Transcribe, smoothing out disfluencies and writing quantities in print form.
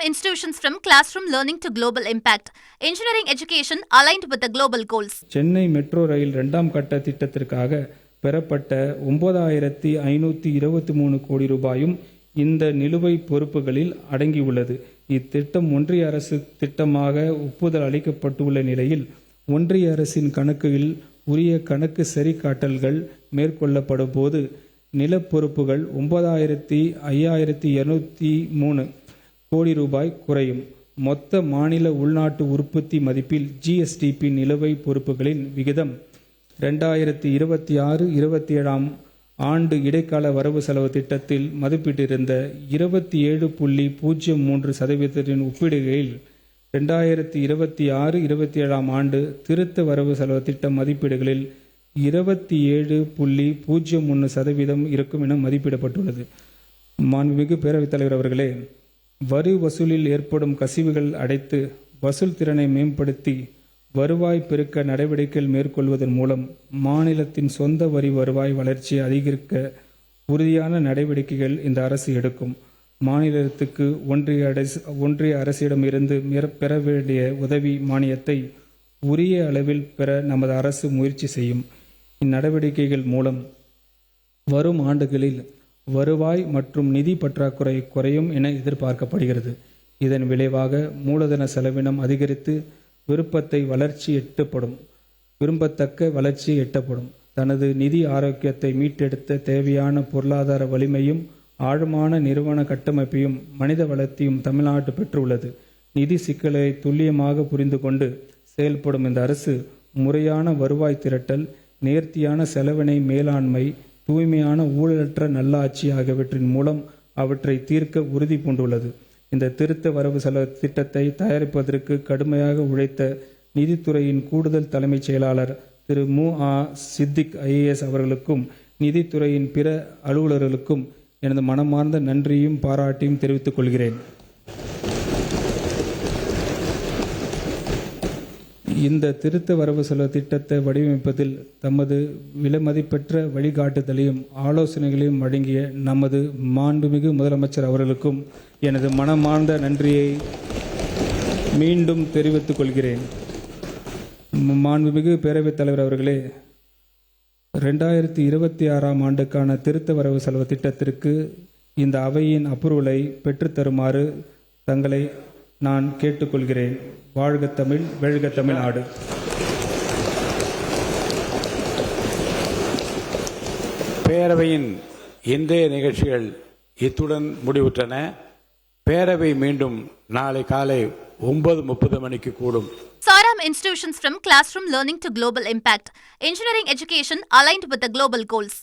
institutions from classroom learning to global impact. Engineering education aligned with the global goals. Chennai metro rail 2ஆம் கட்ட திட்டத்திற்காக பெறப்பட்ட 9523 கோடி ரூபாயும் இந்த நிலுவைப் பொறுப்புகளில் அடங்கியுள்ளது. இத்திட்டம் ஒன்றிய அரசு திட்டமாக ஒப்புதல் அளிக்கப்பட்டுள்ள நிலையில் ஒன்றிய அரசின் கணக்குகளில் உரிய கணக்கு சரிகாட்டல்கள் மேற்கொள்ளப்படும் போது நிலப்பொறுப்புகள் 9,5203 கோடி ரூபாய் குறையும். மொத்த மாநில உள்நாட்டு உற்பத்தி மதிப்பில் ஜிஎஸ்டிபி நிலுவைப் பொறுப்புகளின் விகிதம் 2026-27 ஆண்டு இடைக்கால வரவு செலவு திட்டத்தில் மதிப்பிட்டிருந்த 27.03% ஒப்பீடுகளில் 2026-27 ஆண்டு திருத்த வரவு செலவு திட்ட மதிப்பீடுகளில் 27.01% இருக்கும் என மதிப்பிடப்பட்டுள்ளது. மாண்புமிகு பேரவைத் தலைவர் அவர்களே, வரி வசூலில் ஏற்படும் கசிவுகள் அடைத்து வசூல் திறனை மேம்படுத்தி வருவாய் பெருக்க நடவடிக்கைகள் மேற்கொள்வதன் மூலம் மாநிலத்தின் சொந்த வரி வருவாய் வளர்ச்சியை அதிகரிக்க உறுதியான நடவடிக்கைகள் இந்த அரசு எடுக்கும். மாநிலத்துக்கு ஒன்றிய அரசிடமிருந்து பெற வேண்டிய உதவி மானியத்தை உரிய அளவில் பெற நமது அரசு முயற்சி செய்யும். இந்நடவடிக்கைகள் மூலம் வரும் ஆண்டுகளில் வருவாய் மற்றும் நிதி பற்றாக்குறை குறையும் என எதிர்பார்க்கப்படுகிறது. இதன் விளைவாக மூலதன செலவினம் அதிகரித்து விரும்பத்தக்க வளர்ச்சி எட்டப்படும். தனது நிதி ஆரோக்கியத்தை மீட்டெடுத்த தேவையான பொருளாதார வலிமையும் ஆழமான நிறுவன கட்டமைப்பையும் மனித வளத்தையும் தமிழ்நாடு பெற்றுள்ளது. நிதி சிக்கலை துல்லியமாக புரிந்து கொண்டு செயல்படும் இந்த அரசு முறையான வருவாய் திரட்டல், நேர்த்தியான செலவினை மேலாண்மை, தூய்மையான ஊழலற்ற நல்லாட்சி ஆகியவற்றின் மூலம் அவற்றை தீர்க்க உறுதி பூண்டுள்ளது. இந்த திருத்த வரவு செலவு திட்டத்தை தயாரிப்பதற்கு கடுமையாக உழைத்த நிதித்துறையின் கூடுதல் தலைமைச் செயலாளர் திரு மு.ஆ. சித்திக் ஐஏஎஸ் அவர்களுக்கும் நிதித்துறையின் பிற அலுவலர்களுக்கும் எனது மனமார்ந்த நன்றியும் பாராட்டியும் தெரிவித்துக் கொள்கிறேன். இந்த திருத்த வரவு செலவு திட்டத்தை வடிவமைப்பதில் தமது விலைமதிப்பற்ற வழிகாட்டுதலையும் ஆலோசனைகளையும் வழங்கிய நமது மாண்புமிகு முதலமைச்சர் அவர்களுக்கும் எனது மனமார்ந்த நன்றியை மீண்டும் தெரிவித்துக் கொள்கிறேன். மாண்புமிகு பேரவைத் தலைவர் அவர்களே, 2026 ஆண்டுக்கான திருத்த வரவு செலவு திட்டத்திற்கு இந்த அவையின் அப்ரூவலை பெற்றுத்தருமாறு தங்களை நான் கேட்டுக்கொள்கிறேன். வாழ்க தமிழ், வெல்க தமிழ்நாடு. பேரவையின் இன்றைய நிகழ்ச்சிகள் இத்துடன் முடிவுற்றன. பேரவை மீண்டும் நாளை காலை 9:30 மணிக்கு கூடும். Saram institutions from classroom learning to global impact. Engineering education aligned with the global goals.